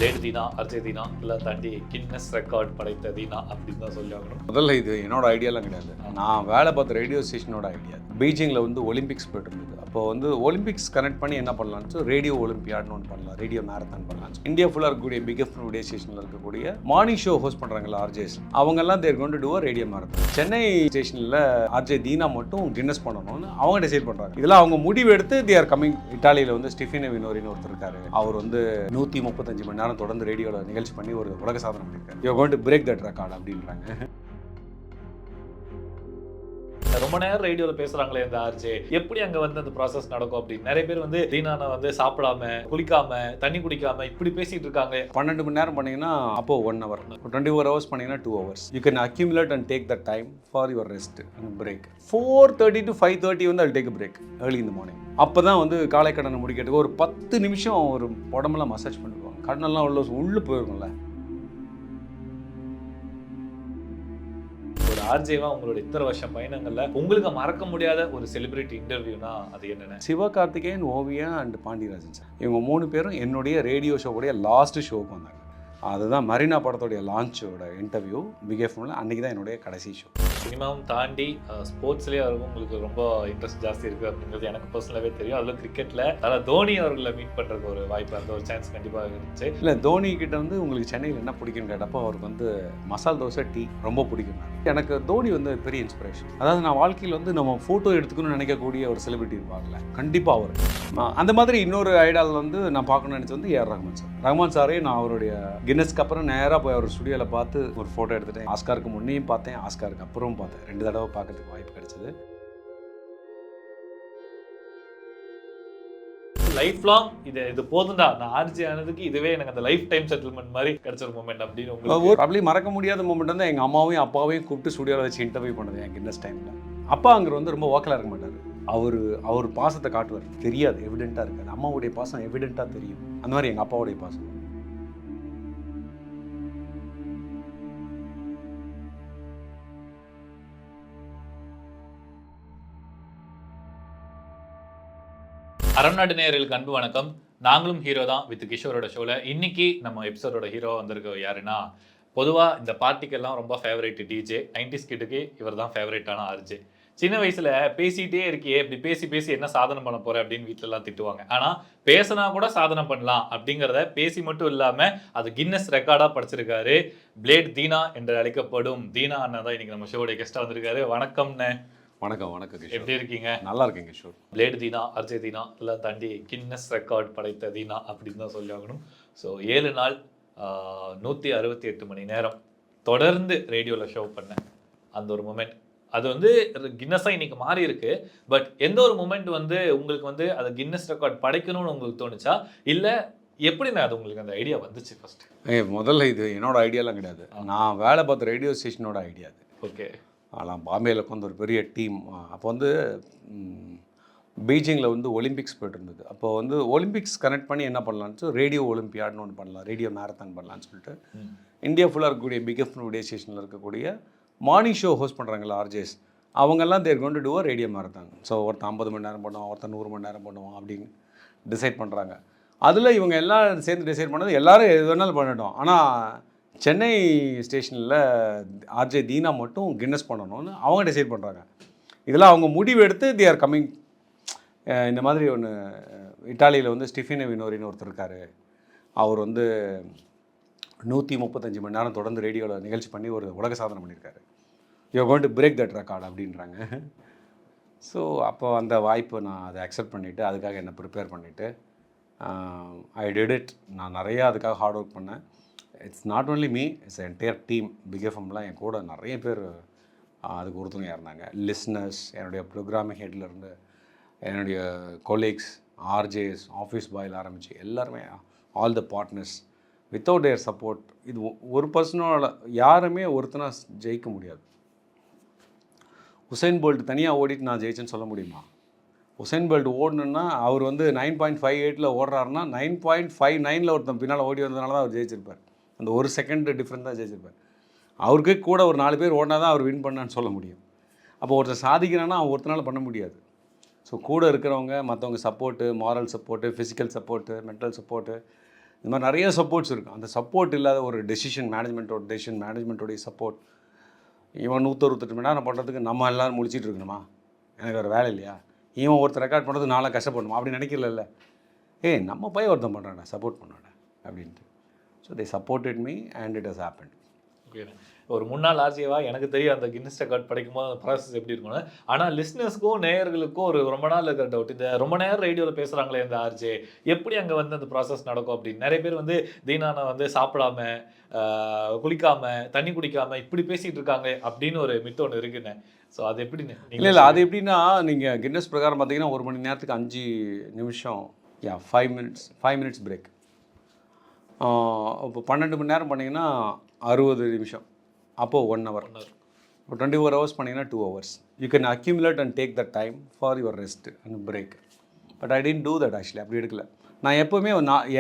Plate Dheena, அர்ஜய் Dheena எல்லாம் தாண்டி Guinness record படைத்த தீனா அப்படின்னு தான் சொல்லி ஆகணும். முதல்ல இது என்னோட ஐடியாலாம் கிடையாது. நான் வேலை பார்த்த ரேடியோ ஸ்டேஷனோட ஐடியா. பீஜிங்கில் வந்து ஒலிம்பிக்ஸ் போயிட்டு இருந்தது. அப்போ வந்து ஒலிம்பிக்ஸ் கனெக்ட் பண்ணி என்ன பண்ணலாம்னு ரேடியோ ஒலிம்பியாட்னு ஒன்று பண்ணலாம், ரேடியோ மேரத்தான் பண்ணலாம். இந்தியா ஃபுல்லாக இருக்கக்கூடிய பிகெஸ்ட் ரேடியோ ஸ்டேஷனில் இருக்கக்கூடிய மார்னிங் ஷோ ஹோஸ்ட் பண்ணுறாங்களா ஆர்ஜேஸ், அவங்கெல்லாம் தேர் கொண்டு டூ ரேடியோ மேரத்தான். சென்னை ஸ்டேஷனில் ஆர்ஜே தீனா மட்டும் கின்னஸ் பண்ணணும்னு அவங்க டிசைட் பண்ணுறாங்க. இதெல்லாம் அவங்க முடிவு எடுத்து தி ஆர் கமிங். இட்டாலியில் வந்து ஸ்டிஃபினோ வினோரின்னு ஒருத்தர் இருக்காரு. அவர் வந்து 135 மணி நேரம் தொடர்ந்து ரேடியோவில் நிகழ்ச்சி பண்ணி ஒரு உலக சாதனை பண்ணியிருக்காரு. You going to break that record அப்படின்றாங்க. ரொம்ப நேரம் ரேடியோல பேசுறாங்களே இந்த ஆர்ஜே, எப்படி அங்க வந்து அந்த ப்ராசஸ் நடக்கும் அப்படின்னு நிறைய பேர் வந்து தீனானை வந்து சாப்பிடாம, குளிக்காம, தண்ணி குடிக்காம இப்படி பேசிட்டு இருக்காங்க. 12 மணி நேரம் பண்ணீங்கன்னா அப்போ 1 hour, 24 hours பண்ணீங்கன்னா 2 hours. You can accumulate and take the time for your rest and break. 4:30 to 5:30 வந்து அது டேக் பிரேக் ஏர்லி இந்த மார்னிங். அப்போ தான் வந்து காலை கடனை முடிக்கிறதுக்கு ஒரு 10 நிமிஷம் ஒரு உடம்பெல்லாம் மசாஜ் பண்ணிடுவாங்க. கடனெல்லாம் உள்ளே போயிருக்கும்ல. ஒரு ஆர்ஜேவா உங்களோட இத்தனை வருஷம் பயணங்கள்ல உங்களுக்கு மறக்க முடியாத ஒரு செலிபிரிட்டி இன்டர்வியூனா அது என்னென்ன? சிவகார்த்திகேயன், ஓவியா அண்ட் பாண்டியராஜன் சார், இவங்க 3 பேரும் என்னுடைய ரேடியோ ஷோ கூடிய லாஸ்ட் ஷோக்கு வந்தாங்க. அதுதான் மரீனா படத்தோடைய லான்ச்சோட இன்டர்வியூ பிக் எஃப்எம்ல. அன்றைக்கி தான் என்னுடைய கடைசி ஷோ. சினிமாவும் தாண்டி ஸ்போர்ட்ஸ்லேயே உங்களுக்கு ரொம்ப இன்ட்ரெஸ்ட் ஜாஸ்தி இருக்குது அப்படிங்கிறது எனக்கு பர்சனலாகவே தெரியும். அதில் கிரிக்கெட்டில் அதாவது தோனி அவர்களை மீட் பண்ணுறதுக்கு ஒரு வாய்ப்பு, அந்த ஒரு சான்ஸ் கண்டிப்பாக இருந்துச்சு. இல்லை, தோனி கிட்ட வந்து உங்களுக்கு சென்னையில் என்ன பிடிக்குன்னு கேட்டப்போ அவருக்கு வந்து மசால் தோசை, டீ ரொம்ப பிடிக்கும். எனக்கு தோனி வந்து பெரிய இன்ஸ்பிரேஷன். அதாவது நான் வாழ்க்கையில் வந்து நம்ம ஃபோட்டோ எடுத்துக்கணும்னு நினைக்கக்கூடிய ஒரு செலிபிரிட்டி இருப்பாங்கல்ல, கண்டிப்பாக அவர். அந்த மாதிரி இன்னொரு ஐடால் வந்து நான் பார்க்கணும்னு நினச்சி வந்து ஏஆர் ரஹ்மான் சார். ரஹ்மான் சாரே நான் அவருடைய கின்னஸ்க்கு அப்புறம் நேராக போய் அவர் ஸ்டுடியோவில் பார்த்து ஒரு ஃபோட்டோ எடுத்துட்டேன். ஆஸ்காருக்கு முன்னையும் பார்த்தேன், ஆஸ்காருக்கு அப்புறமும் பார்த்தேன். 2 தடவை பார்க்கறதுக்கு வாய்ப்பு கிடைச்சது. லைஃப் லாங் இது போதும்டா, நான் ஆர்ஜி ஆனதுக்கு இதுவே எனக்கு அந்த லைஃப் டைம் செட்டில்மெண்ட் மாதிரி கிடைச்ச ஒரு மூமெண்ட் அப்படின்னு உங்களுக்கு அப்படி மறக்க முடியாத மூமெண்ட் வந்து எங்கள் அம்மாவையும் அப்பாவையும் கூப்பிட்டு ஸ்டுடியோவில் வச்சு இன்டர்வியூ பண்ணது என் கின்னஸ் டைமில். அப்பா அங்கே வந்து ரொம்ப ஓக்கலாக இருக்க மாட்டார். அவர் பாசத்தை காட்டுவார், தெரியாது, எவிடென்ட்டாக இருக்காது. அம்மாவுடைய பாசம் எவிடென்ட்டாக தெரியும். அந்த மாதிரி எங்கள் அப்பாவுடைய பாசம். அரண்நாடு நேயர்களுக்கு அன்பு வணக்கம். நாங்களும் ஹீரோ தான் வித் கிஷோரோட ஷோவில். இன்னைக்கு நம்ம எபிசோடோட ஹீரோ வந்திருக்க யாருன்னா, பொதுவாக இந்த பார்ட்டிக்கெல்லாம் ரொம்ப ஃபேவரேட் டிஜே, 90s கிட்டுக்கு இவர் தான் ஃபேவரேட்டான ஆர்ஜே. சின்ன வயசில் பேசிகிட்டே இருக்கியே, இப்படி பேசி என்ன சாதனை பண்ண போகிற அப்படின்னு வீட்டிலலாம் திட்டுவாங்க. ஆனால் பேசினா கூட சாதனை பண்ணலாம் அப்படிங்கிறத பேசி மட்டும் இல்லாமல் அது கின்னஸ் ரெக்கார்டாக படிச்சிருக்காரு. பிளேட் தீனா என்று அழைக்கப்படும் தீனா அண்ணா தான் இன்னைக்கு நம்ம ஷோடைய கெஸ்ட்டாக வந்திருக்காரு. வணக்கம்ண்ணே. வணக்கம். வணக்கம் கிஷோர். எப்படி இருக்கீங்க? நல்லா இருக்கேன் கிஷோர். பிளேட் தீனா, அர்ஜய் தீனா எல்லாம் தாண்டி கின்னஸ் ரெக்கார்ட் படைத்த தீனா அப்படின்னு தான் சொல்லி ஆகணும். ஸோ 7 நாள் 168 மணி நேரம் தொடர்ந்து ரேடியோவில் ஷோ பண்ணேன். அந்த ஒரு மூமெண்ட் அது வந்து கின்னஸாக இன்னைக்கு மாறி இருக்கு. பட் எந்த ஒரு மூமெண்ட் வந்து உங்களுக்கு வந்து அது கின்னஸ் ரெக்கார்ட் படைக்கணும்னு உங்களுக்கு தோணுச்சா, இல்லை எப்படின்னா அது உங்களுக்கு அந்த ஐடியா வந்துச்சு ஃபர்ஸ்ட்? முதல்ல இது என்னோட ஐடியாலாம் கிடையாது. நான் வேலை பார்த்த ரேடியோ ஸ்டேஷனோட ஐடியா அது. ஓகே. ஆனால் பாம்பேயில் உட்காந்து ஒரு பெரிய டீம். அப்போ வந்து பீஜிங்கில் வந்து ஒலிம்பிக்ஸ் போய்ட்டு இருந்தது. அப்போ வந்து ஒலிம்பிக்ஸ் கனெக்ட் பண்ணி என்ன பண்ணலான்னு ரேடியோ ஒலிம்பியாட்னு ஒன்று பண்ணலாம், ரேடியோ மேரத்தான் பண்ணலான்னு சொல்லிட்டு இந்தியா ஃபுல்லாக இருக்கக்கூடிய பிகெஸ்ட் ரேடியோ ஸ்டேஷனில் இருக்கக்கூடிய மார்னிங் ஷோ ஹோஸ்ட் பண்ணுறாங்களா ஆர்ஜேஸ், அவங்கெல்லாம் தேர் கொண்டு டூ ரேடியோ மேரத்தான். ஸோ ஒருத்தர் 50 மணி நேரம் பண்ணுவான், ஒருத்தர் 100 மணி நேரம் பண்ணுவான் அப்படின்னு டிசைட் பண்ணுறாங்க. அதில் இவங்க எல்லாம் சேர்ந்து டிசைட் பண்ணது எல்லோரும் எது வேணாலும் பண்ணிட்டோம். ஆனால் சென்னை ஸ்டேஷனில் ஆர்ஜே தீனா மட்டும் கின்னஸ் பண்ணணும்னு அவங்க டிசைட் பண்ணுறாங்க. இதெல்லாம் அவங்க முடிவு எடுத்து தி ஆர் கம்மிங். இந்த மாதிரி ஒன்று இட்டாலியில் வந்து ஸ்டிஃபினோ வினோரின்னு ஒருத்தர் இருக்கார். அவர் வந்து 135 மணி நேரம் தொடர்ந்து ரேடியோவில் நிகழ்ச்சி பண்ணி ஒரு உலக சாதனை பண்ணியிருக்காரு. You going to break that record அப்படின்றாங்க. ஸோ அப்போ அந்த வாய்ப்பு நான் அதை அக்செப்ட் பண்ணிவிட்டு அதுக்காக என்னை ப்ரிப்பேர் பண்ணிவிட்டு ஐ டிட் இட். நான் நிறையா அதுக்காக ஹார்ட் ஒர்க் பண்ணேன். It's not only me, it's entire team. Big எஃப்எம்லாம் என் கூட நிறைய பேர் அதுக்கு ஒருத்தவங்க இருந்தாங்க. லிஸ்னர்ஸ், என்னுடைய ப்ரோக்ராமிங் ஹெட்லேருந்து என்னுடைய கொலீக்ஸ், ஆர்ஜேஸ், ஆஃபீஸ் பாயில் ஆரம்பித்து எல்லாருமே, all the partners, without there support இது ஒரு பர்சனோட யாருமே ஒருத்தனா ஜெயிக்க முடியாது. உசைன் போல்ட் தனியாக ஓடிட்டு நான் ஜெயிச்சேன்னு சொல்ல முடியுமா? உசைன் போல்ட் ஓடணுன்னா அவர் வந்து 9.58 ஓடுறாருன்னா 9.59 ஒருத்தன் பின்னால் ஓடி வந்ததுனால தான் அவர் ஜெயிச்சிருப்பார். அந்த 1 செகண்ட் டிஃப்ரெண்ட் தான் ஜெயிச்சிருப்பார். அவருக்கு கூட ஒரு 4 பேர் ஓடினா தான் அவர் வின் பண்ணான்னு சொல்ல முடியும். அப்போ ஒருத்தர் சாதிக்கிறான்னா அவன் ஒருத்தனால பண்ண முடியாது. ஸோ கூட இருக்கிறவங்க, மற்றவங்க support, moral support, physical support, mental support, இந்த மாதிரி நிறைய சப்போர்ட்ஸ் இருக்கும். அந்த சப்போர்ட் இல்லாத ஒரு மேனேஜ்மெண்ட்டோடைய சப்போர்ட், இவன் 168 மணி நேரம் பண்ணுறதுக்கு நம்ம எல்லோரும் முழிச்சிட்டு இருக்கணுமா? எனக்கு வேறு வேலை இல்லையா? இவன் ஒருத்தர் ரெக்கார்ட் பண்ணுறதுக்கு நான்லாம் கஷ்டப்படணுமா? அப்படி நினைக்கல. ஏய் நம்ம பையன் ஒருத்தன் பண்ணுறான்டா, சப்போர்ட் பண்ணாடா அப்படின்ட்டு. So they supported me and it has happened. Okay, ஒரு முன்னாள் ஆர்ஜேவா எனக்கு தெரியும் அந்த கின்னஸ் ரெக்கார்ட் படிக்கும் போது அந்த ப்ராசஸ் எப்படி இருக்கும்னு. ஆனால் லிஸ்னர்ஸ்க்கும் நேயர்களுக்கும் ஒரு ரொம்ப நாள் இருக்கிற டவுட், இந்த ரொம்ப நேரம் ரேடியோவில் பேசுகிறாங்களே இந்த ஆர்ஜே, எப்படி அங்கே வந்து அந்த ப்ராசஸ் நடக்கும் அப்படின்னு. நிறைய பேர் வந்து தீனானை வந்து சாப்பிடாம குளிக்காம தண்ணி குடிக்காம இப்படி பேசிகிட்டு இருக்காங்க அப்படின்னு ஒரு மித்து ஒன்று இருக்குன்னு. ஸோ அது எப்படின்னு? இல்லை அது எப்படின்னா, நீங்கள் கின்னஸ் பிரகாரம் பார்த்தீங்கன்னா 1 மணி நேரத்துக்கு 5 நிமிஷம் 5 மினிட்ஸ் பிரேக். இப்போ 12 மணி நேரம் பண்ணிங்கன்னா 60 நிமிஷம், அப்போது 1 hour. இப்போ 24 hours பண்ணிங்கன்னா 2 hours. You can accumulate and take the time for your rest and break. But I tend to that actually. அப்படி எடுக்கல. நான் எப்போவுமே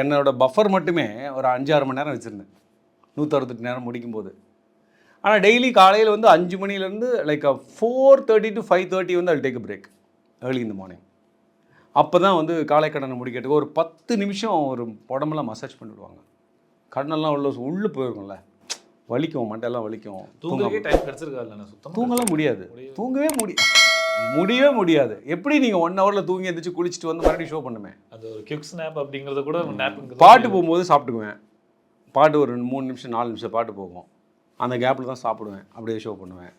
என்னோட பஃபர் மட்டுமே ஒரு 5-6 மணி நேரம் வச்சுருந்தேன் 168 நேரம் முடிக்கும்போது. ஆனால் டெய்லி காலையில் வந்து 5 மணிலேருந்து லைக் 4:30 to 5:30 வந்து அது டேக் பிரேக் ஏர்லி இந்த மார்னிங். அப்போ தான் வந்து காலை கடனை முடிக்கிறதுக்கு ஒரு 10 நிமிஷம் ஒரு உடம்பெல்லாம் மசாஜ் பண்ணிவிடுவாங்க. கடனெல்லாம் உள்ளே போயிருக்கும்ல, வலிக்கும், மண்டெல்லாம் வலிக்கும். தூங்கவே டைம் கிடச்சிருக்காது. சுத்தம் தூங்கலாம் முடியாது, முடியவே முடியாது. எப்படி நீங்கள் 1 hourல தூங்கி எந்திரிச்சு குளிச்சுட்டு வந்து மறுபடியும் ஷோ பண்ணுமே. அது ஒரு குவிக் ஸ்னாப் அப்படிங்கிறத கூட பாட்டு போகும்போது சாப்பிட்டுக்குவேன். பாட்டு ஒரு 3 நிமிஷம் 4 நிமிஷம் பாட்டு போகும், அந்த கேப்பில் தான் சாப்பிடுவேன், அப்படியே ஷோ பண்ணுவேன்.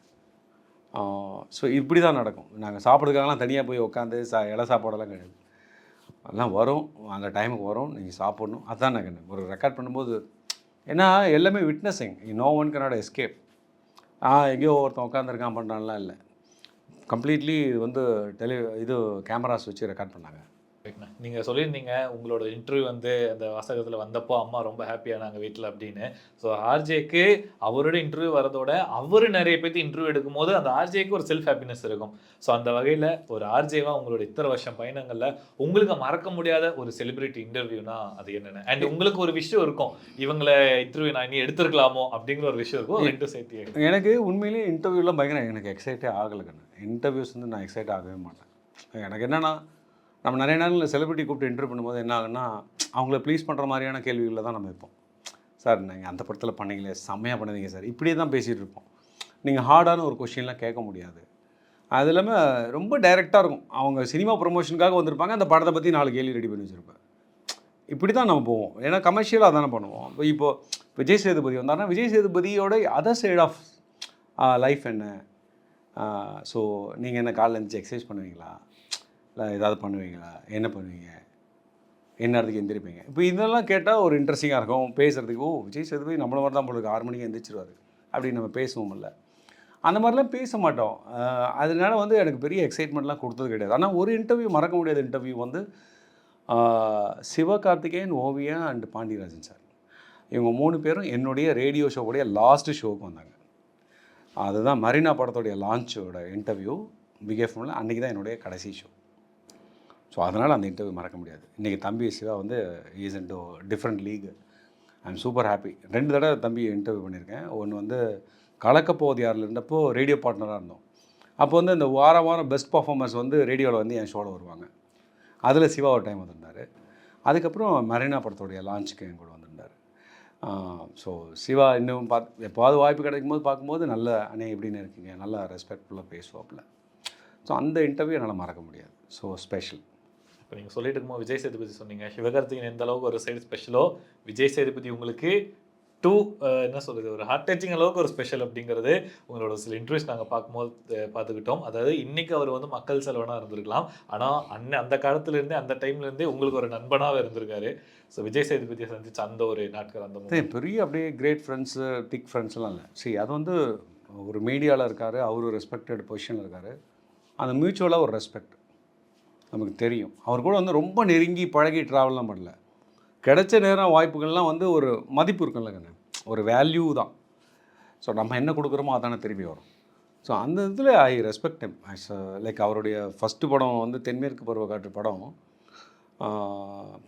ஸோ இப்படி தான் நடக்கும். நாங்கள் சாப்பிட்றதுக்காகலாம் தனியாக போய் உட்காந்து இலை சாப்பாடெல்லாம் கிடையாது. அதெல்லாம் வரும், அந்த டைமுக்கு வரும், நீங்கள் சாப்பிட்ணும். அதுதான் நான் ஒரு ரெக்கார்ட் பண்ணும்போது, ஏன்னா எல்லாமே witnessing, no one cannot escape. எங்கேயோ ஒருத்தன் உட்காந்துருக்கான் பண்ணுறான்லாம் இல்லை. கம்ப்ளீட்லி வந்து கேமராஸ் வச்சு ரெக்கார்ட் பண்ணாங்க. நீங்கள் சொல்லியிருந்தீங்க உங்களோட இன்டர்வியூ வந்து அந்த வாசகத்தில் வந்தப்போ அம்மா ரொம்ப ஹாப்பியானாங்க வீட்டில் அப்படின்னு. ஸோ ஆர்ஜேக்கு அவரோட இன்டர்வியூ வரதோட அவர் நிறைய பேர்த்து இன்டர்வியூ எடுக்கும்போது அந்த ஆர்ஜேக்கு ஒரு செல்ஃப் ஹாப்பினஸ் இருக்கும். ஸோ அந்த வகையில் ஒரு ஆர்ஜேவா உங்களோட இத்தனை வருஷம் பயணங்களில் உங்களுக்கு மறக்க முடியாத ஒரு செலிபிரிட்டி இன்டர்வியூனா அது என்னென்ன? அண்ட் உங்களுக்கு ஒரு விஷயம் இருக்கும், இவங்களை இன்டர்வியூ நான் இனி எடுத்துருக்கலாமோ அப்படிங்கிற ஒரு விஷயம் இருக்கும். ரெண்டு சேர்த்து எனக்கு உண்மையிலேயே இன்டர்வியூலாம் பயங்கர எனக்கு எக்ஸைட்டே ஆகலை. இன்டர்வியூஸ் வந்து நான் எக்ஸைட் ஆகவே மாட்டேன். எனக்கு என்னென்னா, நம்ம நிறைய நேரங்களில் செலிபிரிட்டி கூப்பிட்டு இன்டர்வியூ பண்ணும்போது என்ன ஆகுன்னா, அவங்கள ப்ளீஸ் பண்ணுற மாதிரியான கேள்விகளில் தான் நம்ம வைப்போம். சார் நீங்கள் அந்த படத்தில் பண்ணீங்களே, செம்மையாக பண்ணுவீங்க சார், இப்படியே தான் பேசிகிட்டு இருப்போம். நீங்கள் ஹார்டான ஒரு கொஷின்லாம் கேட்க முடியாது. அது இல்லாமல் ரொம்ப டைரெக்டாக இருக்கும். அவங்க சினிமா ப்ரொமோஷனுக்காக வந்திருப்பாங்க, அந்த படத்தை பற்றி 4 கேள்வி ரெடி பண்ணி வச்சுருப்பேன். இப்படி தான் நம்ம போவோம். ஏன்னா கமர்ஷியலாக தானே பண்ணுவோம். இப்போது விஜய் சேதுபதி வந்தாருன்னா, விஜய் சேதுபதியோட அதர் சைட் ஆஃப் லைஃப் என்ன, ஸோ நீங்கள் என்ன காலைல எழுந்திரிச்சு எக்ஸசைஸ் பண்ணுவீங்களா, இல்லை ஏதாவது பண்ணுவீங்களா, என்ன பண்ணுவீங்க, என்ன நேரத்துக்கு எந்திரிப்பீங்க, இப்போ இதெல்லாம் கேட்டால் ஒரு இன்ட்ரெஸ்டிங்காக இருக்கும் பேசுகிறதுக்கு. விஜய் சேதுபதி நம்மள மாதிரி தான் போலுக்கு 6 மணிக்கு எந்திரிச்சிருவார் அப்படின்னு நம்ம பேசுவோம்ல. அந்த மாதிரிலாம் பேச மாட்டோம். அதனால வந்து எனக்கு பெரிய எக்ஸைட்மெண்ட்லாம் கொடுத்தது கிடையாது. ஆனால் ஒரு இன்டர்வியூ, மறக்க முடியாத இன்டர்வியூ வந்து சிவகார்த்திகேயன், ஓவியா அண்ட் பாண்டியராஜன் சார், இவங்க 3 பேரும் என்னுடைய ரேடியோ ஷோவுடைய லாஸ்ட்டு ஷோவுக்கு வந்தாங்க. அதுதான் மரீனா படத்தோடைய லான்ச்சோட இன்டர்வியூ பிக் எஃப்எம்ல. அன்றைக்கி தான் என்னுடைய கடைசி ஷோ. ஸோ அதனால் அந்த இன்டர்வியூ மறக்க முடியாது. இன்றைக்கி தம்பி சிவா வந்து is in to different league. I am super happy. 2 தடவை தம்பி இன்டர்வியூ பண்ணியிருக்கேன். ஒன்று வந்து கலக்கப்போவது யாரில் இருந்தப்போ ரேடியோ பார்ட்னராக இருந்தோம். அப்போ வந்து இந்த வாரம் பெஸ்ட் பர்ஃபார்மர்ஸ் வந்து ரேடியோவில் வந்து என் ஷோவில் வருவாங்க. அதில் சிவா ஒரு டைம் வந்திருந்தார். அதுக்கப்புறம் மரீனா படத்தோடைய லான்ச்சுக்கு என் கூட வந்திருந்தார். ஸோ சிவா இன்னும் எப்போது வாய்ப்பு கிடைக்கும் போது பார்க்கும்போது நல்ல அண்ணே எப்படின்னு இருக்கீங்க, நல்லா ரெஸ்பெக்ட்ஃபுல்லாக பேசுவாப்பில். ஸோ அந்த இன்டர்வியூ என்னால் மறக்க முடியாது. So special. இப்போ நீங்கள் சொல்லிட்டு இருக்கும்போது விஜய் சேதுபதி சொன்னீங்க. சிவகார்த்திகேயன் எந்த அளவுக்கு ஒரு சைடு ஸ்பெஷலோ, விஜய் சேதுபதி உங்களுக்கு என்ன சொல்கிறது, ஒரு ஹார்ட் டச்சிங் அளவுக்கு ஒரு ஸ்பெஷல் அப்படிங்கிறது உங்களோட சில இன்டர்வியூஸ் நாங்கள் பார்த்துக்கிட்டோம். அதாவது இன்றைக்கி அவர் வந்து மக்கள் செல்வனாக இருந்திருக்கலாம், ஆனால் அந்த காலத்துலேருந்தே அந்த டைம்லேருந்தே உங்களுக்கு ஒரு நண்பனாக இருந்திருக்காரு. ஸோ விஜய் சேதுபதியை சந்திச்சு அந்த ஒரு நாட்கள், அந்த பெரிய அப்படியே கிரேட் ஃப்ரெண்ட்ஸு, திக் ஃப்ரெண்ட்ஸ்லாம் இல்லை. சரி, அது வந்து ஒரு மீடியாவில் இருக்கார், அவர் ஒரு ரெஸ்பெக்டட் பொசிஷனில் இருக்கார். அந்த மியூச்சுவலாக ஒரு ரெஸ்பெக்ட் நமக்கு தெரியும். அவர் கூட வந்து ரொம்ப நெருங்கி பழகி ட்ராவல்லாம் பண்ணல. கிடைச்ச நேரம் வாய்ப்புகள்லாம் வந்து ஒரு மதிப்பு இருக்குல்லங்க, ஒரு வேல்யூ தான். ஸோ நம்ம என்ன கொடுக்குறோமோ அதானே திரும்பி வரும். ஸோ அந்த இதில் ஐ ரெஸ்பெக்ட் ஹிம். லைக் அவருடைய ஃபஸ்ட்டு படம் வந்து தென்மேற்கு பருவக்காற்று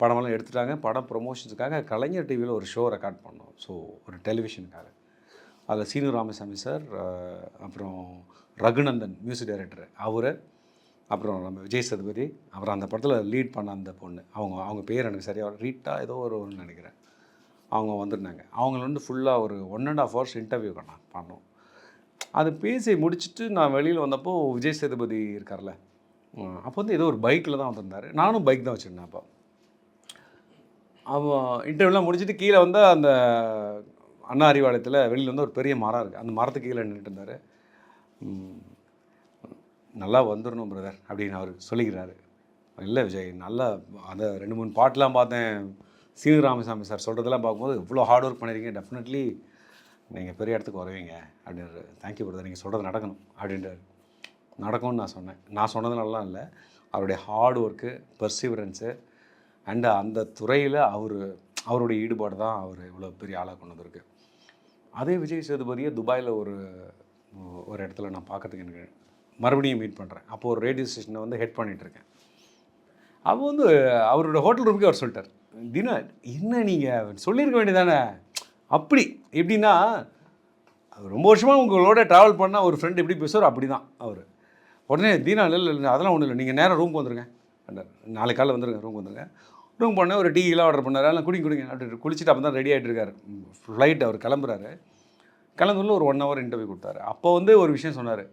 படமெல்லாம் எடுத்துட்டாங்க. படம் ப்ரொமோஷன்ஸுக்காக கலைஞர் டிவியில் ஒரு ஷோ ரெக்கார்ட் பண்ணோம். ஸோ ஒரு டெலிவிஷனுக்காக. அதில் சீனு ராமசாமி சார், அப்புறம் ரகுநந்தன் மியூசிக் டைரக்டர், அவர், அப்புறம் நம்ம விஜய் சேதுபதி, அப்புறம் அந்த படத்தில் லீட் பண்ண அந்த பொண்ணு, அவங்க பேர் எனக்கு சரியாக ரீட்டா ஏதோ ஒன்று நினைக்கிறேன். அவங்க வந்திருந்தாங்க. அவங்கள வந்து ஃபுல்லாக ஒரு 1.5 ஹவர்ஸ் இன்டர்வியூ பண்ணோம். அது பேசி முடிச்சுட்டு நான் வெளியில் வந்தப்போ விஜய் சேதுபதி இருக்கார்ல, அப்போ வந்து ஏதோ ஒரு பைக்கில் தான் வந்திருந்தார். நானும் பைக் தான் வச்சுருந்தேன் அப்போ. அவன் இன்டர்வியூலாம் முடிச்சுட்டு கீழே வந்து அந்த அண்ணா அறிவாலயத்தில் வெளியில் வந்து ஒரு பெரிய மரம் இருக்குது. அந்த மரத்துக்கு கீழே நின்றுட்டு இருந்தார். நல்லா வந்துடணும் பிரதர் அப்படின்னு அவர் சொல்லிக்கிறாரு. இல்லை விஜய், நல்லா அந்த 2-3 பாட்டெலாம் பார்த்தேன். சீனு ராமசாமி சார் சொல்கிறதெல்லாம் பார்க்கும்போது இவ்வளோ ஹார்ட் ஒர்க் பண்ணியிருக்கீங்க, டெஃபினெட்லி நீங்கள் பெரிய இடத்துக்கு வருவீங்க அப்படின்றாரு. தேங்க்யூ பிரதர், நீங்கள் சொல்கிறது நடக்கணும் அப்படின்றாரு. நடக்கும்னு நான் சொன்னேன். நான் சொன்னதுனாலலாம் இல்லை, அவருடைய ஹார்ட் ஒர்க்கு, பெர்சிவரன்ஸு அண்டு அந்த துறையில் அவருடைய ஈடுபாடு தான் அவர் இவ்வளோ பெரிய ஆளாக கொண்டு வந்திருக்கு. அதே விஜய் சேதுபதியை துபாயில் ஒரு இடத்துல நான் பார்க்கறதுக்கு எனக்கு மறுபடியும் மீட் பண்ணுறேன். அப்போது ஒரு ரேடியோ ஸ்டேஷனை வந்து ஹெட் பண்ணிகிட்ருக்கேன். அப்போ வந்து அவரோட ஹோட்டல் ரூமுக்கே அவர் சொல்லிட்டார், தினா என்ன நீங்கள் சொல்லியிருக்க வேண்டியதானே. அப்படி எப்படின்னா, ரொம்ப வருஷமாக உங்களோட ட்ராவல் பண்ணால் ஒரு ஃப்ரெண்ட் எப்படி பேசுவார் அப்படி தான் அவர். உடனே தீனா இல்லை அதெல்லாம் ஒன்றும் இல்லை, நீங்கள் நேராக ரூமுக்கு வந்துருங்க, நாளைக்கு காலையில் வந்துருங்க, ரூமுக்கு வந்துருங்க. ரூம் போனேன், ஒரு டீலாம் ஆர்டர் பண்ணார். எல்லாம் குடிங்க அப்படி குளிச்சுட்டு அப்போ தான் ரெடி ஆகிட்டு இருக்காரு. ஃப்ளைட் அவர் கிளம்புறாரு. கிளம்புல ஒரு 1 ஹவர் இன்டர்வியூ கொடுத்தாரு. அப்போ வந்து ஒரு விஷயம் சொன்னார்.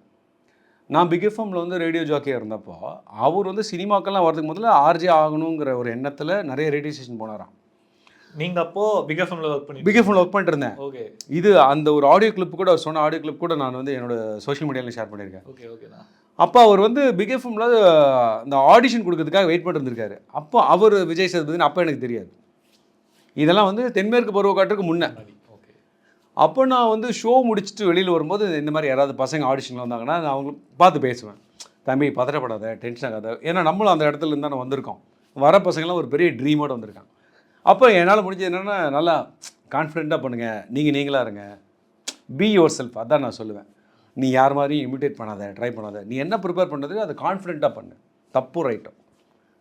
நான் பிக் எஃப்எம்மில் வந்து ரேடியோ ஜாக்கியாக இருந்தப்போ அவர் வந்து சினிமாக்கெல்லாம் வரதுக்கு முதல்ல ஆர்ஜே ஆகணுங்கிற ஒரு எண்ணத்தில் நிறைய ரேடியோ ஸ்டேஷன் போனாராம். நீங்கள் அப்போது பிக் எஃப்எம்மில் ஒர்க் பண்ணிட்டு இருந்தேன். ஓகே, இது அந்த ஒரு ஆடியோ கிளிப் கூட அவர் சொன்ன ஆடியோ கிளிப் கூட நான் வந்து என்னோட சோஷியல் மீடியாவில் ஷேர் பண்ணியிருக்கேன். ஓகேண்ணா. அப்போ அவர் வந்து பிக் எஃப்எம்மில் இந்த ஆடிஷன் கொடுக்கறதுக்காக வெயிட் பண்ணிட்டு இருந்திருக்காரு. அப்போ அவர் விஜய் சேதுபதினு அப்போ எனக்கு தெரியாது. இதெல்லாம் வந்து தென்மேற்கு பருவக்காற்றுக்கு முன்னே. அப்போ நான் வந்து ஷோ முடிச்சுட்டு வெளியில் வரும்போது இந்த மாதிரி யாராவது பசங்க ஆடிஷனில் வந்தாங்கன்னா நான் அவங்களுக்கு பார்த்து பேசுவேன். தம்பி பதறப்படாத, டென்ஷன் ஆகாத, ஏன்னா நம்மளும் அந்த இடத்துல இருந்தால் நான் வந்திருக்கோம். வர பசங்களாம் ஒரு பெரிய ட்ரீமோடு வந்திருக்காங்க. அப்போ என்னால் முடிஞ்சது என்னென்னா, நல்லா கான்ஃபிடென்ட்டாக பண்ணுங்கள், நீங்களாக இருங்க, பி யுவர் செல்ஃப், அதான் நான் சொல்லுவேன். நீ யார் மாதிரியும் இமிட்டேட் பண்ணாத, ட்ரை பண்ணாத, நீ என்ன ப்ரிப்பேர் பண்ணுறது அதை கான்ஃபிடென்ட்டாக பண்ணு, தப்பு ரைட்டும்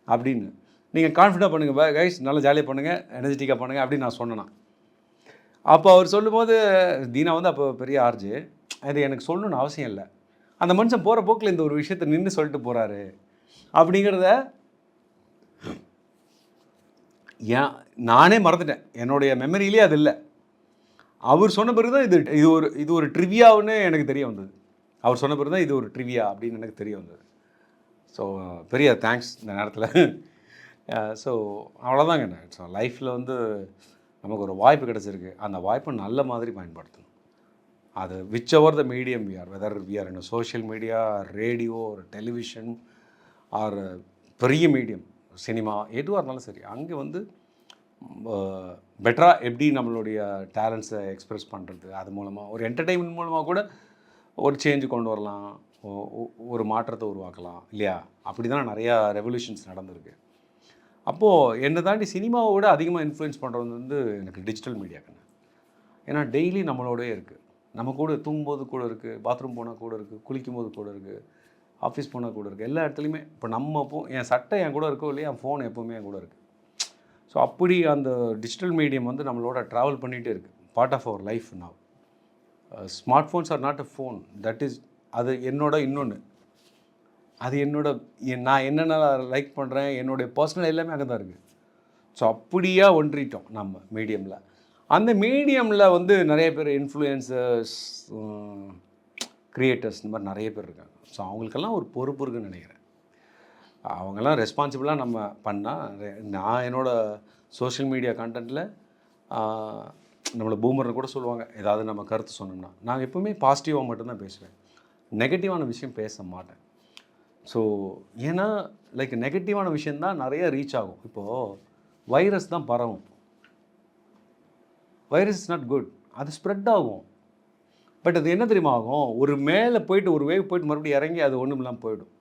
அப்படின்னு நீங்கள் கான்ஃபிடென்ட்டாக பண்ணுங்கள் கைஸ், நல்லா ஜாலியாக பண்ணுங்கள், எனர்ஜெட்டிக்காக பண்ணுங்கள் அப்படின்னு நான் சொன்னேன். அப்போ அவர் சொல்லும்போது, தீனா வந்து அப்போ பெரிய ஆர்ஜு, அது எனக்கு சொல்லணும்னு அவசியம் இல்லை, அந்த மனுஷன் போகிற போக்கில் இந்த ஒரு விஷயத்தை நின்று சொல்லிட்டு போகிறாரு அப்படிங்கிறத ஏன் நானே மறந்துட்டேன். என்னுடைய மெமரியிலே அது இல்லை. அவர் சொன்ன பிறகு தான் இது ஒரு ட்ரிவியாவுன்னு எனக்கு தெரிய வந்தது. அவர் சொன்ன பிறகு தான் இது ஒரு ட்ரிவியா அப்படின்னு எனக்கு தெரிய வந்தது. ஸோ பெரிய தேங்க்ஸ் இந்த நேரத்தில். ஸோ அவ்வளோதாங்க. ஸோ லைஃப்பில் வந்து நமக்கு ஒரு வாய்ப்பு கிடச்சிருக்கு, அந்த வாய்ப்பை நல்ல மாதிரி பயன்படுத்தணும். அது whichever the medium we are, whether we are in social media, radio, ஒரு டெலிவிஷன் ஆர் பெரிய மீடியம் சினிமா, எதுவாக இருந்தாலும் சரி, அங்கே வந்து பெட்டராக எப்படி நம்மளுடைய டேலண்ட்ஸை எக்ஸ்ப்ரெஸ் பண்ணுறது, அது மூலமாக ஒரு என்டர்டெயின்மெண்ட் மூலமாக கூட ஒரு சேஞ்சு கொண்டு வரலாம், ஒரு மாற்றத்தை உருவாக்கலாம் இல்லையா? அப்படி தான் நிறையா ரெவல்யூஷன்ஸ் நடந்திருக்கு. அப்போது என்னை தாண்டி சினிமாவை விட அதிகமாக இன்ஃப்ளூயன்ஸ் பண்ணுறது வந்து எனக்கு டிஜிட்டல் மீடியாக்குங்க. ஏன்னா டெய்லி நம்மளோடவே இருக்குது, நம்ம கூட தூங்கும்போது கூட இருக்குது, பாத்ரூம் போனால் கூட இருக்குது, குளிக்கும் போது கூட இருக்குது, ஆஃபீஸ் போனால் கூட இருக்குது, எல்லா இடத்துலையுமே. இப்போ நம்ம என் சட்டை என் கூட இருக்கோ இல்லையா, என் ஃபோன் எப்போவுமே என் கூட இருக்குது. ஸோ அப்படி அந்த டிஜிட்டல் மீடியம் வந்து நம்மளோட ட்ராவல் பண்ணிகிட்டே இருக்குது, part of our life now. Smart phones are not a phone, that is, அது என்னோட இன்னொன்று, அது நான் என்னென்ன லைக் பண்ணுறேன், என்னுடைய பர்சனல் எல்லாமே அங்கே தான் இருக்குது. ஸோ அப்படியா ஒன்றிட்டோம் நம்ம மீடியமில். அந்த மீடியமில் வந்து நிறைய பேர் இன்ஃப்ளூயன்சர்ஸ், க்ரியேட்டர்ஸ், இந்த மாதிரி நிறைய பேர் இருக்காங்க. ஸோ அவங்களுக்கெல்லாம் ஒரு பொறுப்பு இருக்குன்னு நினைக்கிறேன். அவங்கெல்லாம் ரெஸ்பான்சிபிளாக நம்ம பண்ணால், நான் என்னோடய சோஷியல் மீடியா கண்டென்ட்டில் நம்மளை பூமர்னு கூட சொல்லுவாங்க, ஏதாவது நம்ம கருத்து சொன்னோம்னா, நான் எப்போவுமே பாசிட்டிவாக மட்டும்தான் பேசுவேன், நெகட்டிவான விஷயம் பேச மாட்டேன். ஸோ ஏன்னா லைக் நெகட்டிவான விஷயந்தான் நிறைய ரீச் ஆகும். இப்போது வைரஸ் தான் பரவும், வைரஸ் இஸ் நாட் குட், அது ஸ்ப்ரெட் ஆகும். பட் அது என்ன தெரியுமா ஆகும், ஒரு மேலே போயிட்டு ஒரு வேவ் போயிட்டு மறுபடியும் இறங்கி அது ஒன்றும் இல்லாமல் போயிடும்.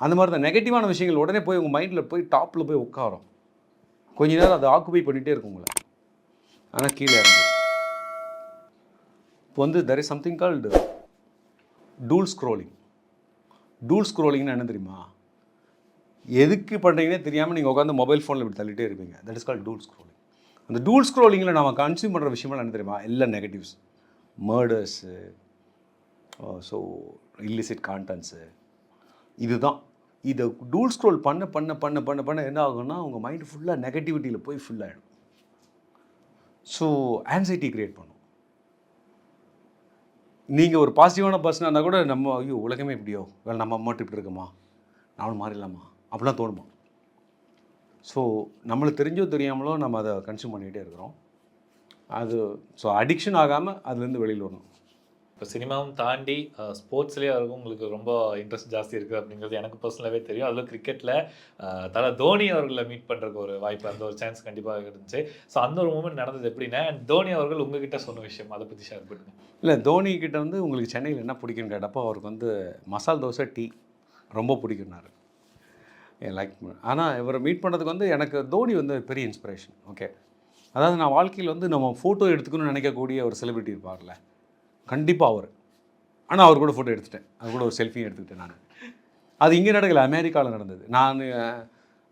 அந்த மாதிரி தான் நெகட்டிவான விஷயங்கள் உடனே போய் உங்கள் மைண்டில் போய் டாப்பில் போய் உட்காரும், கொஞ்ச நேரம் அதை ஆக்குபை பண்ணிகிட்டே இருக்கும் உங்களை, ஆனால் கீழே இறங்கும். இப்போ வந்து there is something called tool scrolling. Tool ஸ்க்ரோலிங்னு என்ன தெரியுமா, எதுக்கு பண்ணுறீங்கன்னே தெரியாமல் நீங்கள் உட்காந்து மொபைல் ஃபோனில் இப்படி தள்ளிட்டே இருப்பீங்க, that is called tool scrolling. அந்த டூல் ஸ்க்ரோலிங்கில் நம்ம கன்சியூம் பண்ணுற விஷயமெல்லாம் என்ன தெரியுமா, எல்லாம் நெகட்டிவ்ஸ், மர்டர்ஸு, ஸோ இல்லிசிட் கான்டென்ட்ஸு, இதுதான். இதை டூல் ஸ்க்ரோல் பண்ண பண்ண பண்ண பண்ண பண்ண என்ன ஆகும்னா உங்கள் மைண்டு ஃபுல்லாக நெகட்டிவிட்டியில் போய் ஃபில் ஆகிடும். ஸோ ஆன்சைட்டி க்ரியேட் பண்ணும். நீங்கள் ஒரு பாசிட்டிவான பர்சனாக இருந்தால் கூட நம்ம ஐயோ உலகமே இப்படியோ, வேலை நம்ம மட்டும் இப்படி இருக்குமா, நானும் மாறிடலாமா அப்படிலாம் தோணுமா. ஸோ நம்மளுக்கு தெரிஞ்சோ தெரியாமலோ நம்ம அதை கன்சியூம் பண்ணிகிட்டே இருக்கிறோம். அது ஸோ அடிக்ஷன் ஆகாமல் அதுலேருந்து வெளியில் வரணும். இப்போ சினிமாவும் தாண்டி ஸ்போர்ட்ஸ்லேயே அவருக்கு உங்களுக்கு ரொம்ப இன்ட்ரெஸ்ட் ஜாஸ்தி இருக்குது அப்படிங்கிறது எனக்கு பர்சனலாகவே தெரியும். அதில் கிரிக்கெட்டில் தலை தோனி அவர்களை மீட் பண்ணுறதுக்கு ஒரு வாய்ப்பு, அந்த ஒரு சான்ஸ் கண்டிப்பாக இருந்துச்சு. ஸோ அந்த ஒரு மூமெண்ட் நடந்தது எப்படின்னா, அண்ட் தோனி அவர்கள் உங்ககிட்ட சொன்ன விஷயம் அதை பற்றி ஷேர் பண்ணுங்க. இல்லை, தோனி கிட்ட வந்து உங்களுக்கு சென்னையில் என்ன பிடிக்குன்னு கேட்டப்போ அவருக்கு வந்து மசால் தோசை, டீ ரொம்ப பிடிக்குன்னாரு. லைக் ஆனால் இவரை மீட் பண்ணுறதுக்கு வந்து எனக்கு தோனி வந்து பெரிய இன்ஸ்பிரேஷன். ஓகே, அதாவது நான் வாழ்க்கையில் வந்து நம்ம ஃபோட்டோ எடுத்துக்கணும்னு நினைக்கக்கூடிய ஒரு செலிபிரிட்டி இருப்பார்ல, கண்டிப்பாக அவர். ஆனால் அவர் கூட ஃபோட்டோ எடுத்துட்டேன், அவர் கூட ஒரு செல்ஃபியும் எடுத்துக்கிட்டேன் நான். அது இங்கே நடக்கல, அமெரிக்காவில் நடந்தது. நான்